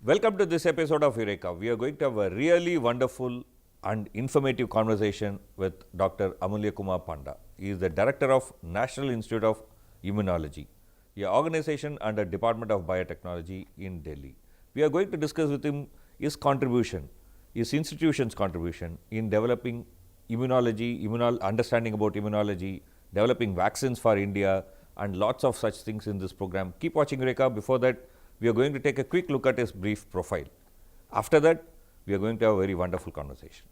Welcome to this episode of Eureka. We are going to have a really wonderful and informative conversation with Dr. Amulya Kumar Panda. He is the Director of National Institute of Immunology, an organization under Department of Biotechnology in Delhi. We are going to discuss with him his contribution, his institution's contribution in developing immunology, understanding about immunology, developing vaccines for India, and lots of such things in this program. Keep watching Eureka. Before that, we are going to take a quick look at his brief profile. After that, we are going to have a very wonderful conversation.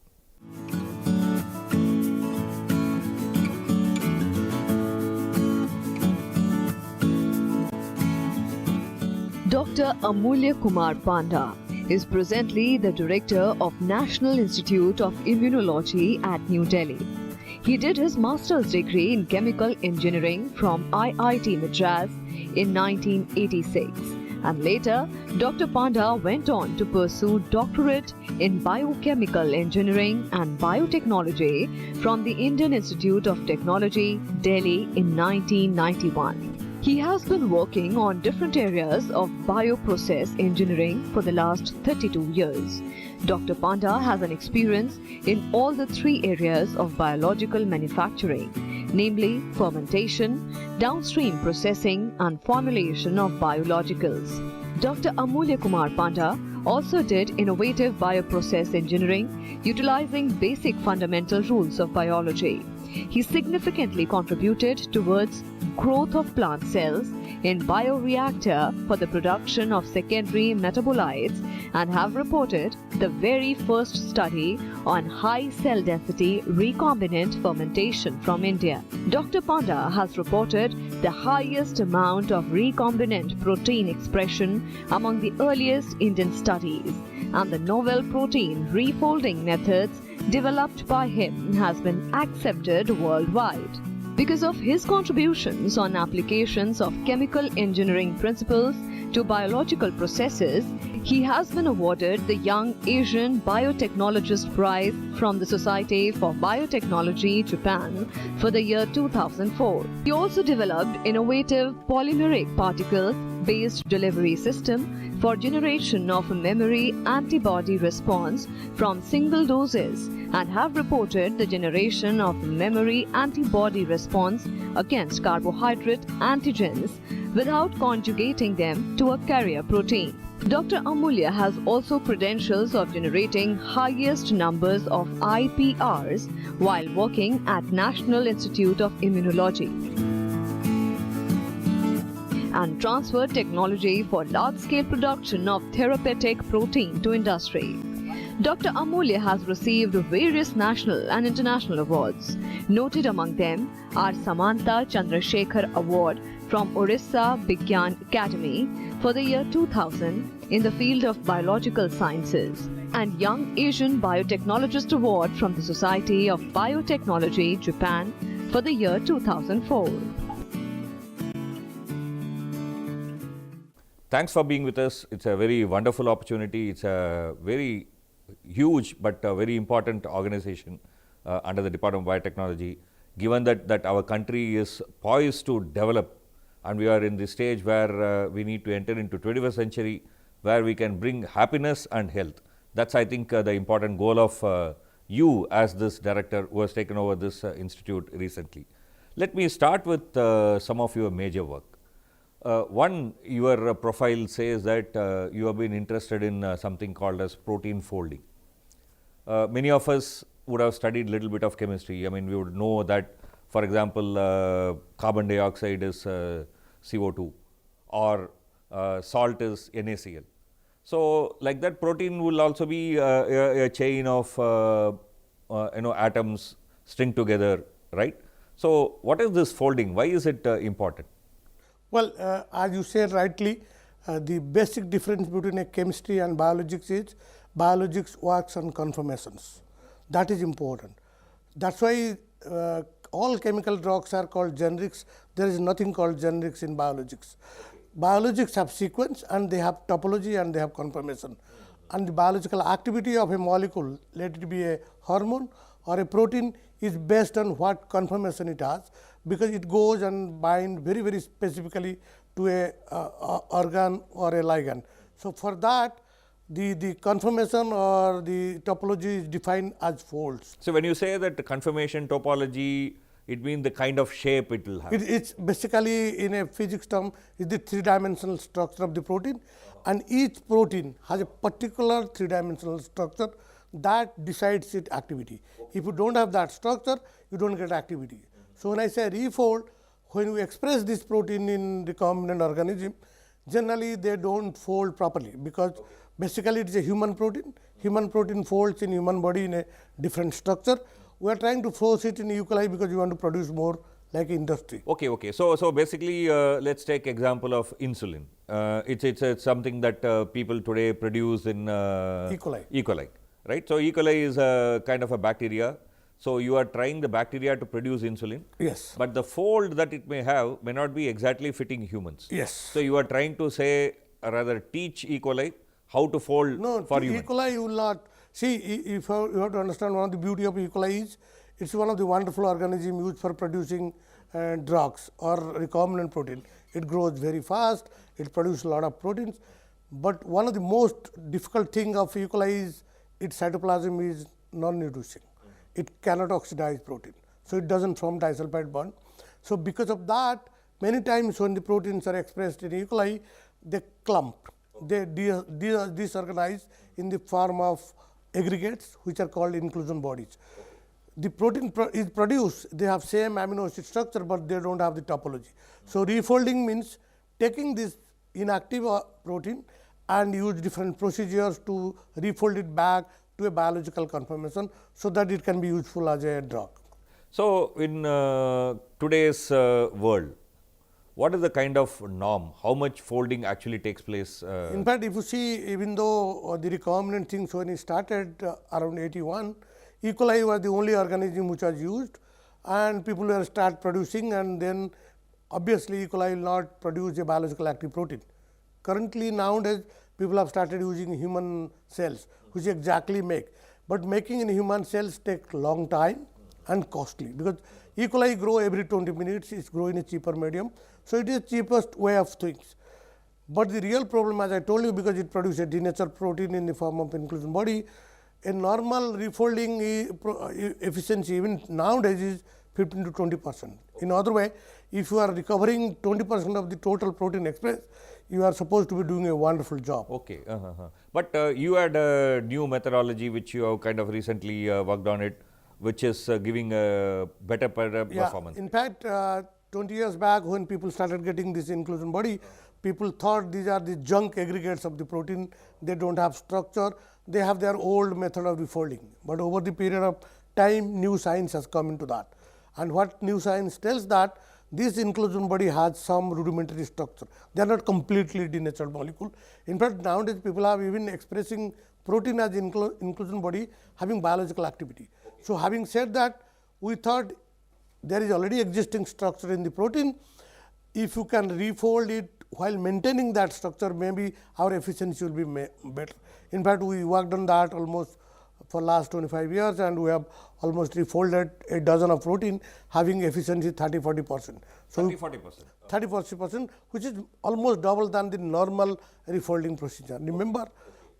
Dr. Amulya Kumar Panda is presently the Director of National Institute of Immunology at New Delhi. He did his master's degree in chemical engineering from IIT Madras in 1986. And later, Dr. Panda went on to pursue doctorate in biochemical engineering and biotechnology from the Indian Institute of Technology, Delhi in 1991. He has been working on different areas of bioprocess engineering for the last 32 years. Dr. Panda has an experience in all the three areas of biological manufacturing, namely fermentation, downstream processing and formulation of biologicals. Dr. Amulya Kumar Panda also did innovative bioprocess engineering utilizing basic fundamental rules of biology. He significantly contributed towards growth of plant cells in bioreactor for the production of secondary metabolites and have reported the very first study on high cell density recombinant fermentation from India. Dr. Panda has reported the highest amount of recombinant protein expression among the earliest Indian studies, and the novel protein refolding methods developed by him has been accepted worldwide. Because of his contributions on applications of chemical engineering principles to biological processes, he has been awarded the Young Asian Biotechnologist Prize from the Society for Biotechnology, Japan for the year 2004. He also developed innovative polymeric particles-based delivery system for generation of a memory antibody response from single doses and have reported the generation of memory antibody response against carbohydrate antigens without conjugating them to a carrier protein. Dr. Amulya has also credentials of generating highest numbers of IPRs while working at National Institute of Immunology and transferred technology for large-scale production of therapeutic protein to industry. Dr. Amulya has received various national and international awards. Noted among them are Samantha Chandrasekhar Award from Orissa Vigyan Academy for the year 2000 in the field of biological sciences and Young Asian Biotechnologist Award from the Society of Biotechnology, Japan for the year 2004. Thanks for being with us. It's a very wonderful opportunity. It's a very huge but very important organization under the Department of Biotechnology. Given that our country is poised to develop and we are in the stage where we need to enter into 21st century where we can bring happiness and health. That's, I think, the important goal of you as this director who has taken over this institute recently. Let me start with some of your major work. One, your profile says that you have been interested in something called as protein folding. Many of us would have studied little bit of chemistry. I mean, we would know that, for example, carbon dioxide is CO2 or salt is NaCl. So, like that, protein will also be a chain of atoms string together, right? So, what is this folding? Why is it important? Well, as you said rightly, the basic difference between a chemistry and biologics is biologics works on conformations. That is important. That's why all chemical drugs are called generics. There is nothing called generics in biologics. Biologics have sequence and they have topology and they have conformation. And the biological activity of a molecule, let it be a hormone or a protein, is based on what conformation it has, because it goes and bind very, very specifically to a organ or a ligand. So, for that the conformation or the topology is defined as folds. So when you say that the conformation topology, it means the kind of shape it will have. It's basically, in a physics term, is the three-dimensional structure of the protein, and each protein has a particular three-dimensional structure that decides its activity. If you don't have that structure, you don't get activity. So when I say refold, when we express this protein in recombinant organism, generally they don't fold properly, because basically it is a human protein. Human protein folds in human body in a different structure. We are trying to force it in E. coli because we want to produce more like industry. Okay, okay. So basically, let's take example of insulin. It's something that people today produce in E. coli. E. coli, right? So E. coli is a kind of a bacteria. So you are trying the bacteria to produce insulin. Yes. But the fold that it may have may not be exactly fitting humans. Yes. So you are trying to say, or rather teach E. coli how to fold No, for E. humans. coli you will not see. If you have to understand, one of the beauty of E. coli is it's one of the wonderful organisms used for producing drugs or recombinant protein. It grows very fast. It produces a lot of proteins. But one of the most difficult thing of E. coli is its cytoplasm is non-reducing. It cannot oxidize protein. So it doesn't form disulfide bond. So because of that, many times when the proteins are expressed in E. coli, they clump. They disorganize in the form of aggregates, which are called inclusion bodies. The protein is produced, they have same amino acid structure, but they don't have the topology. So refolding means taking this inactive protein and use different procedures to refold it back to a biological conformation, so that it can be useful as a drug. So in today's world, what is the kind of norm? How much folding actually takes place? In fact, if you see, even though the recombinant things when it started around 81, E. coli was the only organism which was used, and people were start producing, and then obviously E. coli will not produce a biological active protein. Currently nowadays people have started using human cells, which exactly make, but making in human cells take long time and costly, because E. coli grow every 20 minutes, it's grow in a cheaper medium. So it is the cheapest way of things. But the real problem, as I told you, because it produces a denatured protein in the form of inclusion body, a normal refolding efficiency even nowadays is 15 to 20%. In other way, if you are recovering 20% of the total protein expressed, you are supposed to be doing a wonderful job. Okay, but you had a new methodology which you have kind of recently worked on it, which is giving a better performance. In fact, 20 years back when people started getting this inclusion body, people thought these are the junk aggregates of the protein, they don't have structure, they have their old method of refolding. But over the period of time, new science has come into that. And what new science tells that this inclusion body has some rudimentary structure. They are not completely denatured molecule. In fact, nowadays people are even expressing protein as inclusion body having biological activity. So having said that, we thought there is already existing structure in the protein. If you can refold it while maintaining that structure, maybe our efficiency will be better. In fact, we worked on that almost for last 25 years, and we have almost refolded a dozen of protein having efficiency 30-40%. So 30-40%. 30-40%, which is almost double than the normal refolding procedure. Remember,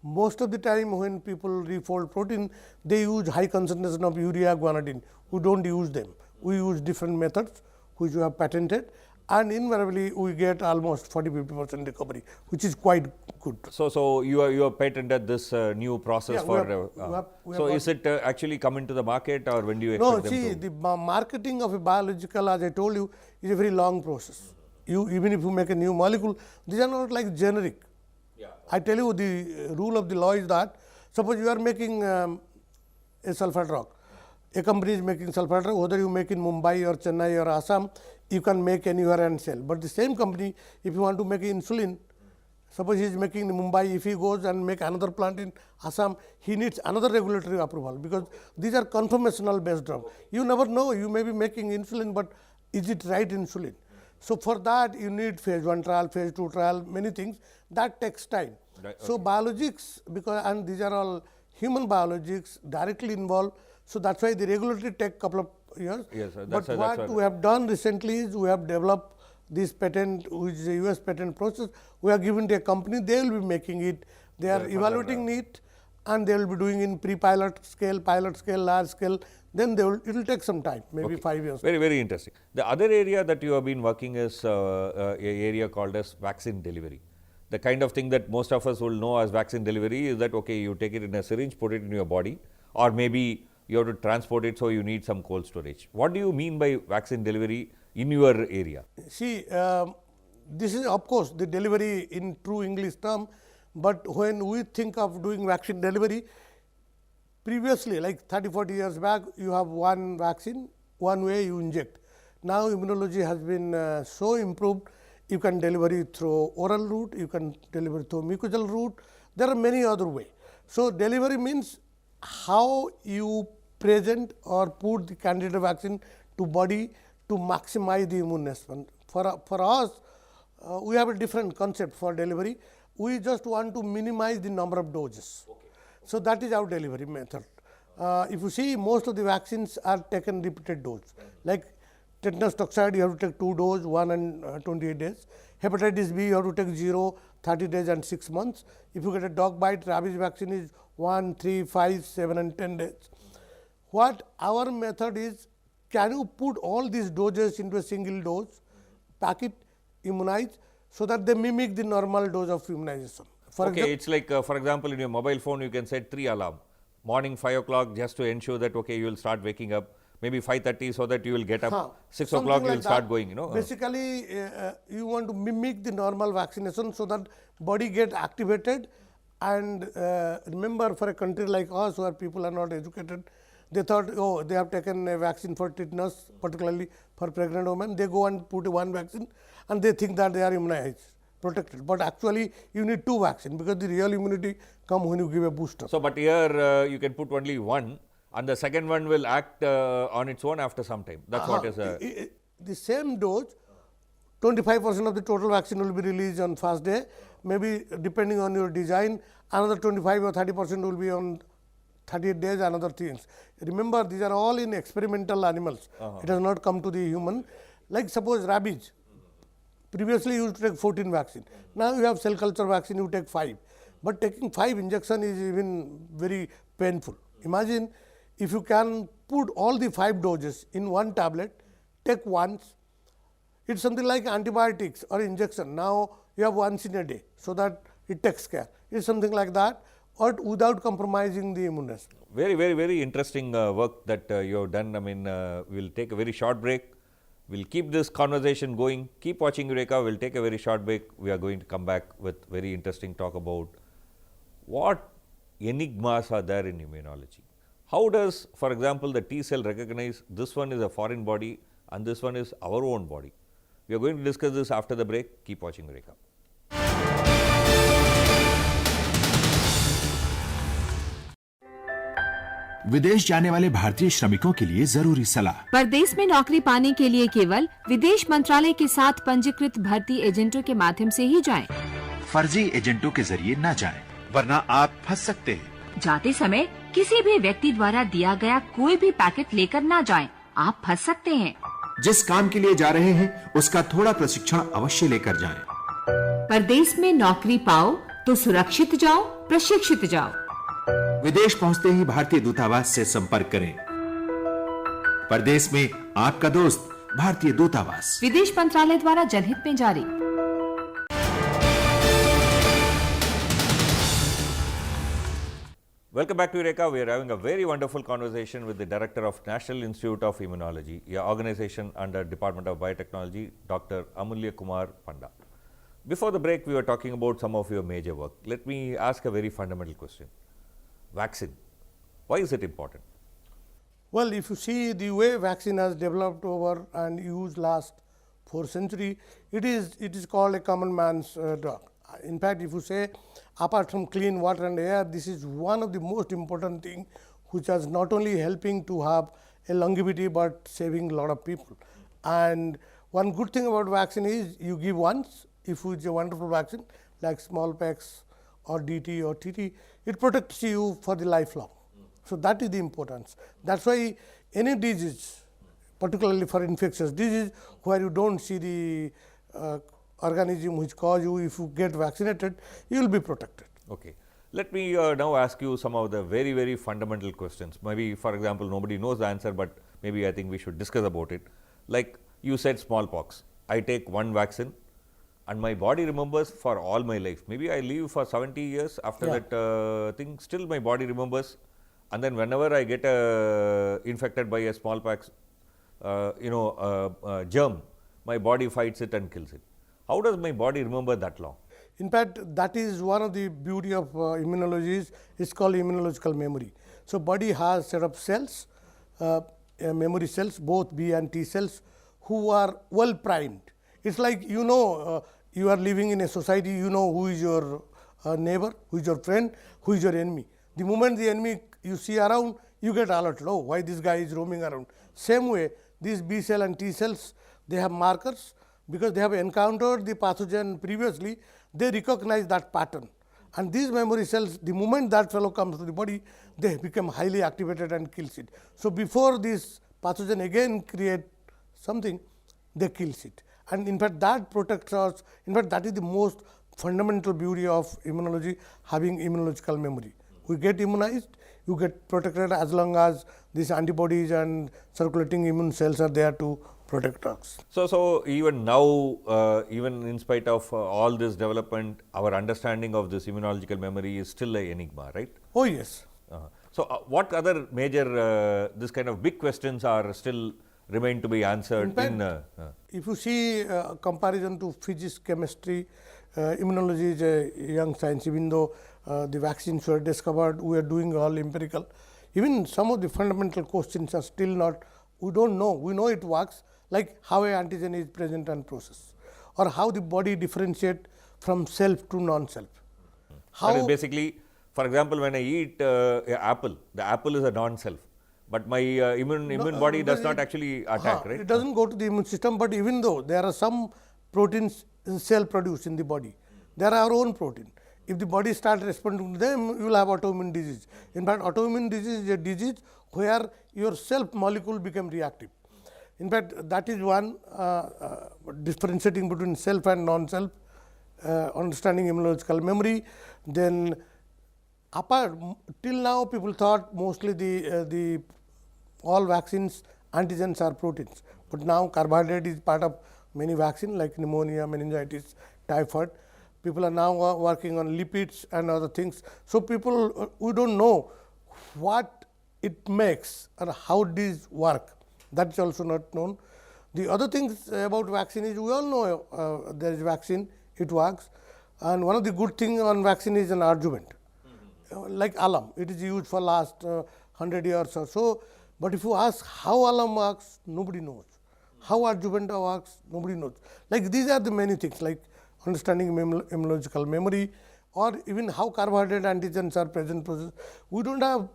most of the time when people refold protein, they use high concentration of urea guanidine. We don't use them. We use different methods which we have patented, and invariably we get almost 40-50% recovery, which is quite good. So you have patented this new process for. So is it actually come into the market, or when do you expect them to? No, see, the marketing of a biological, as I told you, is a very long process. Even if you make a new molecule, these are not like generic. I tell you, the rule of the law is that suppose you are making a sulfur drug. A company is making sulfur drug, whether you make in Mumbai or Chennai or Assam, you can make anywhere and sell. But the same company, if you want to make insulin, suppose he is making in Mumbai, if he goes and make another plant in Assam, he needs another regulatory approval, because these are conformational based drugs. You never know, you may be making insulin, but is it right insulin? So for that you need phase 1 trial, phase 2 trial, many things, that takes time. Right, so biologics, and these are all human biologics directly involved, so that's why the regulatory take couple of years. Yes, but what we have done recently is we have developed this patent, which is a US patent process. We have given to a company, they will be making it. They are evaluating it, and they will be doing in pre-pilot scale, pilot scale, large scale. Then they will. It will take some time, maybe 5 years. Very, very interesting. The other area that you have been working is a area called as vaccine delivery. The kind of thing that most of us will know as vaccine delivery is that, okay, you take it in a syringe, put it in your body, or maybe you have to transport it, so you need some cold storage. What do you mean by vaccine delivery in your area? See, this is of course the delivery in true English term, but when we think of doing vaccine delivery, previously like 30-40 years back, you have one vaccine, one way you inject. Now immunology has been so improved, you can deliver it through oral route, you can deliver through mucosal route, there are many other ways. So delivery means how you present or put the candidate vaccine to body to maximize the immune response. For us, we have a different concept for delivery. We just want to minimize the number of doses. So that is our delivery method. If you see, most of the vaccines are taken repeated dose. Like tetanus toxoid, you have to take 2 doses, 1 and 28 days. Hepatitis B, you have to take 0, 30 days and 6 months. If you get a dog bite, rabies vaccine is 1, 3, 5, 7 and 10 days. What our method is, can you put all these doses into a single dose, pack it, immunize, so that they mimic the normal dose of immunization. Okay, it's like, for example, in your mobile phone, you can set 3 alarm. Morning 5 o'clock, just to ensure that, okay, you will start waking up. Maybe 5:30, so that you will get up. 6 o'clock, you will start going, you know. Basically, you want to mimic the normal vaccination, so that body get activated. And remember, for a country like us, where people are not educated, they thought, oh, they have taken a vaccine for tetanus, particularly for pregnant women. They go and put one vaccine, and they think that they are immunized, protected. But actually, you need 2 vaccines, because the real immunity comes when you give a booster. So, but here you can put only one, and the second one will act on its own after some time. That's what is the same dose. 25% of the total vaccine will be released on first day. Maybe depending on your design, another 25 or 30% will be on 38 days, another things. Remember, these are all in experimental animals. It has not come to the human. Like suppose rabies. Previously, you used to take 14 vaccine. Now you have cell culture vaccine, you take 5. But taking 5 injection is even very painful. Imagine if you can put all the 5 doses in one tablet, take once. It's something like antibiotics or injection. Now you have once in a day, so that it takes care. It's something like that, or without compromising the immune response. very, very, very interesting work that you have done. I mean, we'll take a very short break. We'll keep this conversation going. Keep watching Eureka. We'll take a very short break. We are going to come back with very interesting talk about what enigmas are there in immunology. How does, for example, the T cell recognize this one is a foreign body and this one is our own body? We are going to discuss this after the break. Keep watching Eureka. विदेश जाने वाले भारतीय श्रमिकों के लिए जरूरी सलाह। परदेश में नौकरी पाने के लिए केवल विदेश मंत्रालय के साथ पंजीकृत भर्ती एजेंटों के माध्यम से ही जाएं। फर्जी एजेंटों के जरिए न जाएं, वरना आप फंस सकते हैं। जाते समय किसी भी व्यक्ति द्वारा दिया गया कोई भी पैकेट लेकर न जाएं, आप फंस सकते हैं। जिस काम के लिए जा रहे हैं उसका थोड़ा प्रशिक्षण अवश्य लेकर जाएं। परदेश में नौकरी पाओ तो सुरक्षित जाओ, प्रशिक्षित जाओ। विदेश पहुंचते ही भारतीय दूतावास से संपर्क करें। परदेश में आपका दोस्त भारतीय दूतावास, विदेश मंत्रालय द्वारा जनहित में जारी। Welcome back to Eureka. We are having a very wonderful conversation with the Director of National Institute of Immunology, an organization under Department of Biotechnology, Dr. Amulya Kumar Panda. Before the break, we were talking about some of your major work. Let me ask a very fundamental question. Vaccine, why is it important? Well, if you see the way vaccine has developed over and used last 4 centuries, it is called a common man's drug. In fact, if you say apart from clean water and air, this is one of the most important thing which is not only helping to have a longevity but saving a lot of people. And one good thing about vaccine is you give once. If it's a wonderful vaccine like smallpox or DT or TT, it protects you for the lifelong. So that is the importance. That's why any disease, particularly for infectious disease, where you don't see the organism which cause you, if you get vaccinated, you will be protected. Okay. Let me now ask you some of the very, very fundamental questions. Maybe, for example, nobody knows the answer, but maybe I think we should discuss about it. Like you said, smallpox. I take one vaccine and my body remembers for all my life. Maybe I live for 70 years after Yeah. that thing, still my body remembers. And then whenever I get infected by a smallpox, germ, my body fights it and kills it. How does my body remember that long? In fact, that is one of the beauty of immunology is it's called immunological memory. So body has set of cells, memory cells, both B and T cells, who are well primed. It's like you are living in a society, you know who is your neighbor, who is your friend, who is your enemy. The moment the enemy you see around, you get alerted, oh, why this guy is roaming around. Same way, these B cell and T cells, they have markers because they have encountered the pathogen previously, they recognize that pattern. And these memory cells, the moment that fellow comes to the body, they become highly activated and kills it. So before this pathogen again create something, they kills it. And in fact, that protects us. In fact, that is the most fundamental beauty of immunology, having immunological memory. We get immunized, you get protected as long as these antibodies and circulating immune cells are there to protect us. So even now, even in spite of all this development, our understanding of this immunological memory is still an enigma, right? Oh yes. So what other major this kind of big questions are still remain to be answered In fact, if you see comparison to physics, chemistry, immunology is a young science. Even though the vaccines were discovered, we are doing all empirical. Even some of the fundamental questions are still not, we don't know. We know it works, like how an antigen is present and processed, or how the body differentiate from self to non-self. that is basically, for example, when I eat an apple, the apple is a non-self, but my immune body does not actually attack, right? It doesn't go to the immune system, but even though there are some proteins cell produced in the body, there are our own protein. If the body starts responding to them, you will have autoimmune disease. In fact, autoimmune disease is a disease where your self molecule become reactive. In fact, that is one differentiating between self and non-self, understanding immunological memory. Then apart, till now people thought mostly the all vaccines antigens are proteins, but now carbohydrate is part of many vaccines like pneumonia, meningitis, typhoid. People are now working on lipids and other things. So people, we don't know what it makes or how these work. That is also not known. The other things about vaccine is we all know there is vaccine, it works. And one of the good things on vaccine is an adjuvant, like alum. It is used for last 100 years or so. But if you ask how alum works, nobody knows. How adjuvant works, nobody knows. Like these are the many things, like understanding immunological memory, or even how carbohydrate antigens are present process. We don't have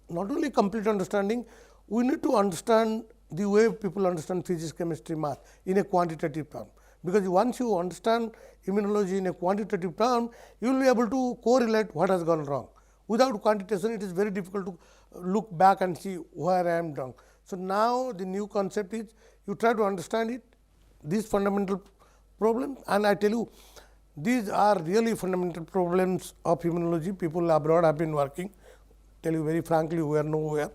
not only complete understanding, we need to understand the way people understand physics, chemistry, math in a quantitative term. Because once you understand immunology in a quantitative term, you will be able to correlate what has gone wrong. Without quantitation, it is very difficult to look back and see where I am wrong. So now the new concept is you try to understand it, these fundamental problems, and I tell you, these are really fundamental problems of immunology. People abroad have been working. Tell you very frankly, we are nowhere.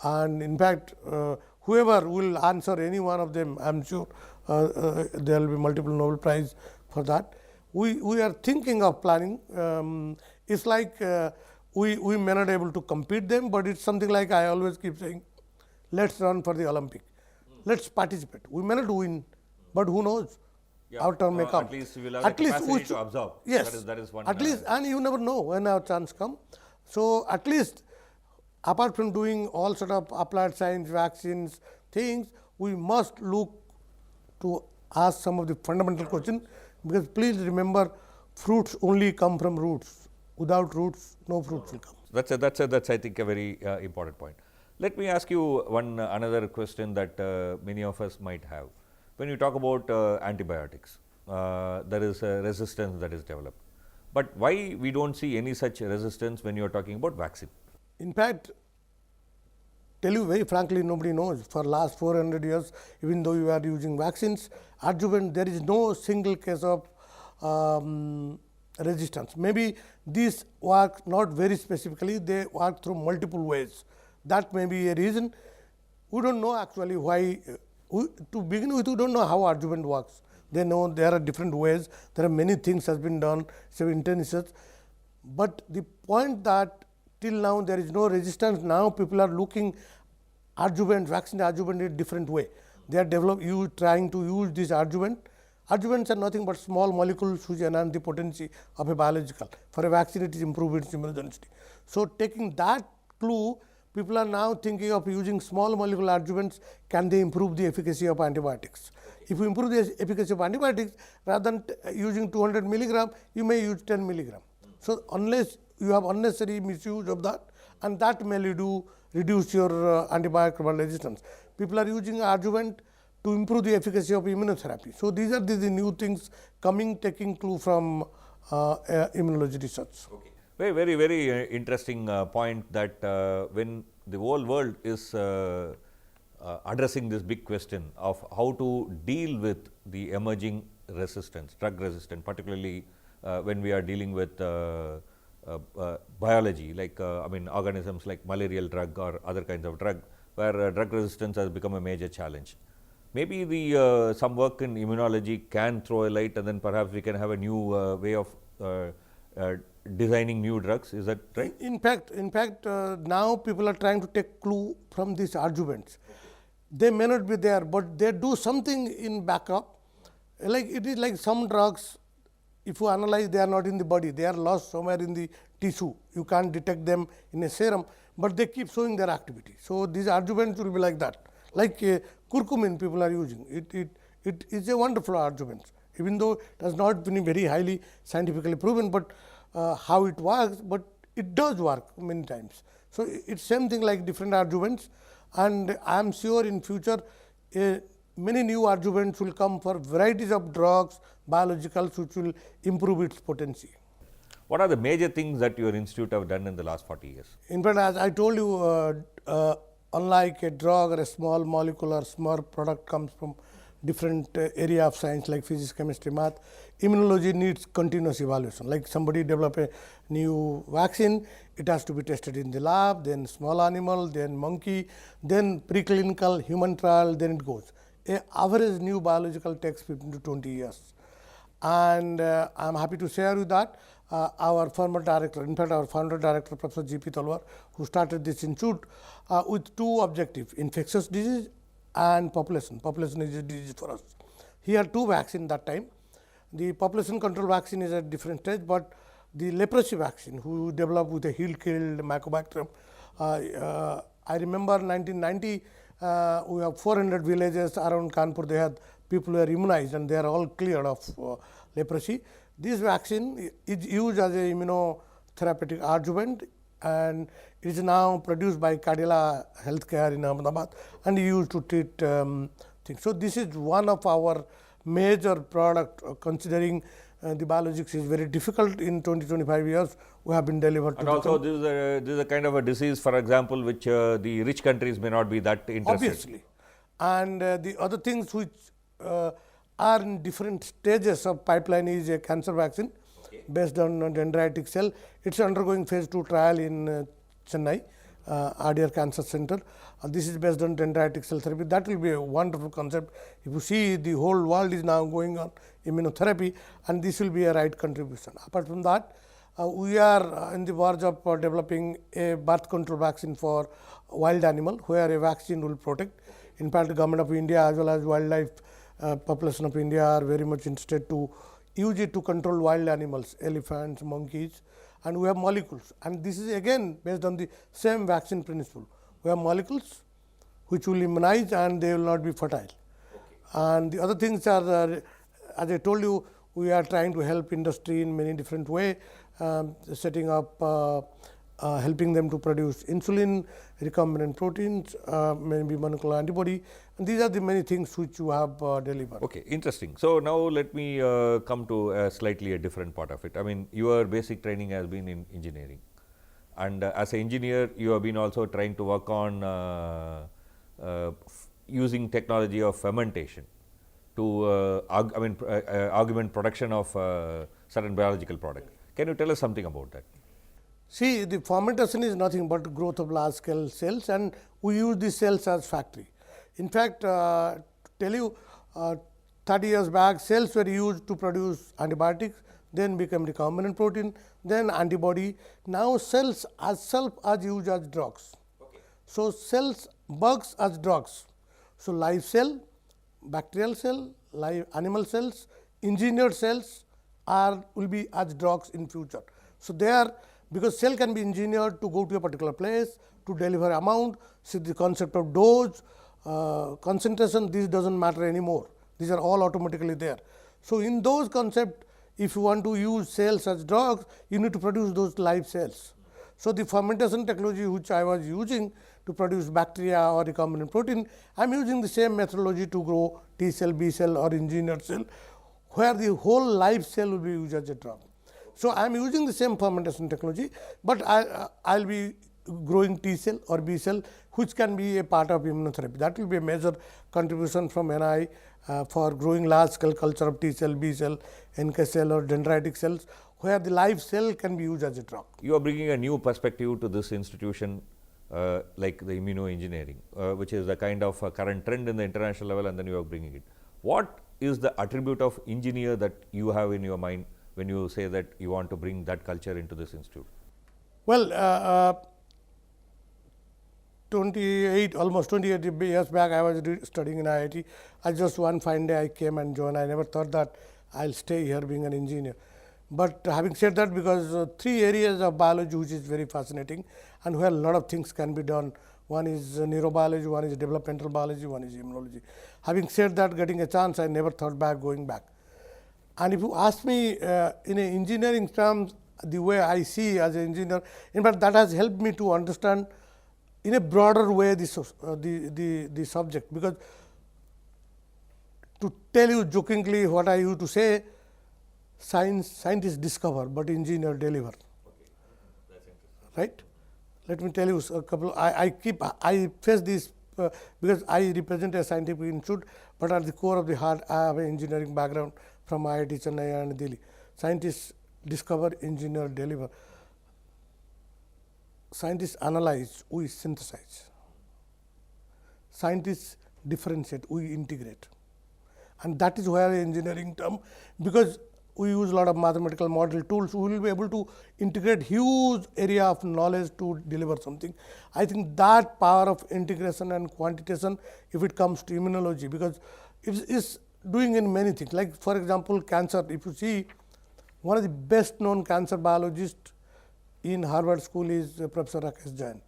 And in fact, whoever will answer any one of them, I am sure there will be multiple Nobel Prize for that. We are thinking of planning. It's like we may not able to compete them, but it's something like I always keep saying, let's run for the Olympic. Let's participate. We may not win, but who knows? Yeah, our turn may come. At least we will have the capacity to absorb. Yes, that is one. at least, and you never know when our chance come. So at least, apart from doing all sort of applied science, vaccines, things, we must look to ask some of the fundamental questions, because please remember, fruits only come from roots. Without roots, no fruits will come. That's I think a very important point. Let me ask you one another question that many of us might have. When you talk about antibiotics, there is a resistance that is developed. But why we don't see any such resistance when you are talking about vaccine? In fact, tell you very frankly, nobody knows. For last 400 years, even though you are using vaccines, adjuvant, there is no single case of resistance. Maybe these work not very specifically, they work through multiple ways. That may be a reason. We don't know actually why. To begin with, we don't know how adjuvant works. They know there are different ways. There are many things has been done. So intense research. But the point that till now there is no resistance. Now people are looking adjuvant, vaccine adjuvant in a different way. They are trying to use this adjuvant. Adjuvants are nothing but small molecules which enhance the potency of a biological. For a vaccine, it is improved its immunogenicity. So taking that clue, people are now thinking of using small molecule adjuvants. Can they improve the efficacy of antibiotics? If you improve the efficacy of antibiotics, rather than using 200 milligram, you may use 10 milligram. So unless you have unnecessary misuse of that, and that may reduce your antimicrobial resistance. People are using adjuvant to improve the efficacy of immunotherapy. So these are the new things coming, taking clue from immunology research. Okay. Very interesting point that when the whole world is addressing this big question of how to deal with the emerging resistance, drug resistance, particularly when we are dealing with biology, like organisms like malarial drug or other kinds of drug, where drug resistance has become a major challenge. Maybe the some work in immunology can throw a light, and then perhaps we can have a new way of designing new drugs. Is that right? In fact, now people are trying to take clue from these adjuvants. They may not be there, but they do something in backup. Like it is like some drugs, if you analyze, they are not in the body, they are lost somewhere in the tissue. You can't detect them in a serum, but they keep showing their activity. So these adjuvants will be like that. Like curcumin people are using. It is a wonderful adjuvant, even though it has not been very highly scientifically proven, but how it works, but it does work many times. So it's same thing like different adjuvants, and I am sure in future many new adjuvants will come for varieties of drugs, biologicals, which will improve its potency. What are the major things that your institute have done in the last 40 years? In fact, as I told you, unlike a drug or a small molecule or small product comes from different area of science like physics, chemistry, math, immunology needs continuous evaluation. Like somebody develop a new vaccine, it has to be tested in the lab, then small animal, then monkey, then preclinical, human trial, then it goes. A average new biological takes 15 to 20 years. And I am happy to share with that our former director, in fact our founder director Professor G.P. Talwar, who started this institute with two objectives, infectious disease and population. Population is a disease for us. He had two vaccines that time. The population control vaccine is at different stage, but the leprosy vaccine, who developed with a heel-killed Mycobacterium. I remember 1990, we have 400 villages around Kanpur. They had people who are immunized and they are all cleared of leprosy. This vaccine is used as a immunotherapeutic adjuvant, and it is now produced by Cadila Healthcare in Ahmedabad and used to treat things. So this is one of our major product, considering the biologics is very difficult in 20-25 years. We have been delivered. And also, this is a kind of a disease, for example, which the rich countries may not be that interested. Obviously, and the other things which are in different stages of pipeline is a cancer vaccine based on dendritic cell. It's undergoing phase 2 trial in Chennai, Adyar Cancer Center. This is based on dendritic cell therapy. That will be a wonderful concept. If you see, the whole world is now going on immunotherapy, and this will be a right contribution. Apart from that, we are in the verge of developing a birth control vaccine for wild animal, where a vaccine will protect. In fact, the government of India as well as wildlife population of India are very much interested to use it to control wild animals, elephants, monkeys, and we have molecules. And this is again based on the same vaccine principle. We have molecules which will immunize and they will not be fertile. And the other things are, as I told you, we are trying to help industry in many different ways, setting up, helping them to produce insulin, recombinant proteins, maybe monoclonal antibody, and these are the many things which you have delivered. Okay, interesting. So now let me come to a slightly a different part of it. I mean, your basic training has been in engineering, and as an engineer, you have been also trying to work on using technology of fermentation to augment production of certain biological product. Can you tell us something about that? See, the fermentation is nothing but growth of large scale cells, and we use these cells as factory. In fact, to tell you, 30 years back, cells were used to produce antibiotics, then become recombinant protein, then antibody. Now, cells as self are used as drugs. So, cells, bugs as drugs. So, live cell, bacterial cell, live animal cells, engineered cells will be as drugs in future. So, they are, because cell can be engineered to go to a particular place, to deliver amount, see the concept of dose, concentration, this does not matter anymore. These are all automatically there. So, in those concepts, if you want to use cells as drugs, you need to produce those live cells. So, the fermentation technology which I was using to produce bacteria or recombinant protein, I am using the same methodology to grow T cell, B cell or engineered cell, where the whole live cell will be used as a drug. So, I am using the same fermentation technology, but I will be growing T cell or B cell, which can be a part of immunotherapy. That will be a major contribution from NI for growing large scale culture of T cell, B cell, NK cell or dendritic cells, where the live cell can be used as a drug. You are bringing a new perspective to this institution, like the immunoengineering, which is the kind of current trend in the international level, and then you are bringing it. What is the attribute of engineer that you have in your mind when you say that you want to bring that culture into this institute? Well, almost 28 years back, I was studying in IIT. I just one fine day I came and joined. I never thought that I will stay here being an engineer. But having said that, because 3 areas of biology which is very fascinating and where a lot of things can be done. One is neurobiology, one is developmental biology, one is immunology. Having said that, getting a chance, I never thought back going back. And if you ask me in a engineering terms, the way I see as an engineer, in fact, that has helped me to understand in a broader way the subject, because to tell you jokingly what I used to say, scientists discover, but engineer deliver. Right? Let me tell you a couple. I face this because I represent a scientific institute, but at the core of the heart, I have an engineering background from IIT Chennai and Delhi. Scientists discover, engineer deliver. Scientists analyze, we synthesize. Scientists differentiate, we integrate. And that is where engineering term, because we use a lot of mathematical model tools, we will be able to integrate huge area of knowledge to deliver something. I think that power of integration and quantitation, if it comes to immunology, because it is doing in many things. Like for example, cancer, if you see, one of the best known cancer biologists in Harvard School is Professor Rakesh Jain.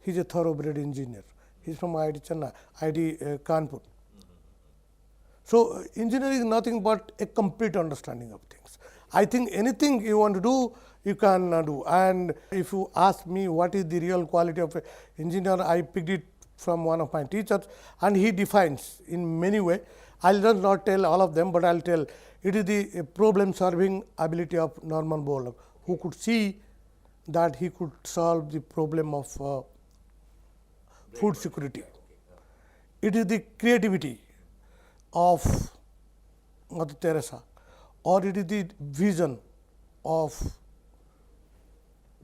He is a thoroughbred engineer. He is from IIT Chennai, IIT Kanpur. So, engineering is nothing but a complete understanding of things. I think anything you want to do, you can do. And if you ask me what is the real quality of an engineer, I picked it from one of my teachers, and he defines in many ways. I will not tell all of them, but I will tell it is the problem solving ability of Norman Borlaug, who could see that he could solve the problem of food security. It is the creativity of Mother Teresa, or it is the vision of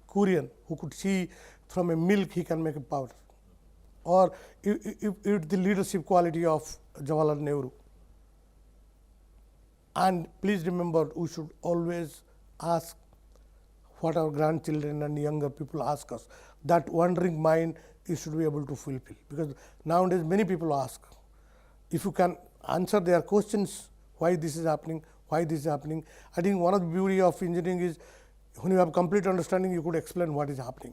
Kurian, who could see from a milk he can make a powder, or it is the leadership quality of Jawaharlal Nehru. And please remember, we should always ask what our grandchildren and younger people ask us. That wandering mind you should be able to fulfill, because nowadays many people ask. If you can answer their questions, why this is happening, why this is happening. I think one of the beauty of engineering is when you have complete understanding, you could explain what is happening.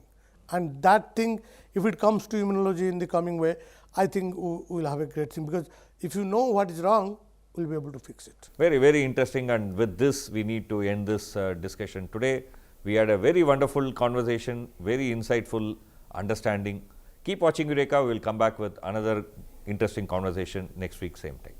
And that thing, if it comes to immunology in the coming way, I think we will have a great thing, because if you know what is wrong, we will be able to fix it. Very, very interesting, and with this we need to end this discussion today. We had a very wonderful conversation, very insightful understanding. Keep watching Eureka. We will come back with another interesting conversation next week, same time.